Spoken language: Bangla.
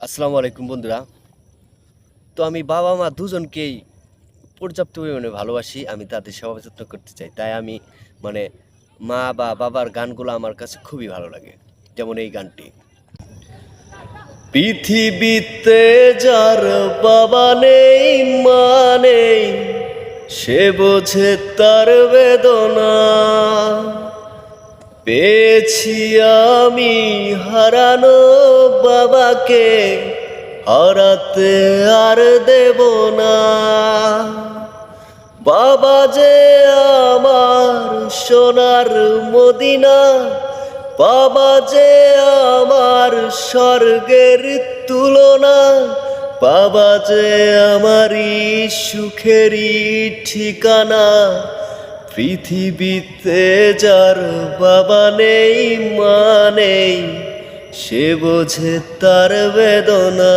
আসসালামু আলাইকুম বন্ধুরা। তো আমি বাবা মা দুজনকেই পর্যাপ্ত পরিমাণে ভালোবাসি। আমি তাদের সেবা যত্ন করতে চাই। তাই আমি মানে মা বা বাবার গানগুলো আমার কাছে খুবই ভালো লাগে। যেমন এই গানটি। পৃথিবীতে যার বাবা নেই মা নেই, সে বোঝে তার বেদনা। পেয়েছি আমি হারানো বাবাকে, হারাতে আর দেব না। বাবা যে আমার সোনার মদিনা, বাবা যে আমার স্বর্গের তুলনা, বাবা যে আমারই সুখেরই ঠিকানা। পৃথিবীতে যার বাবা নেই মা নেই, সে বোঝে তার বেদনা।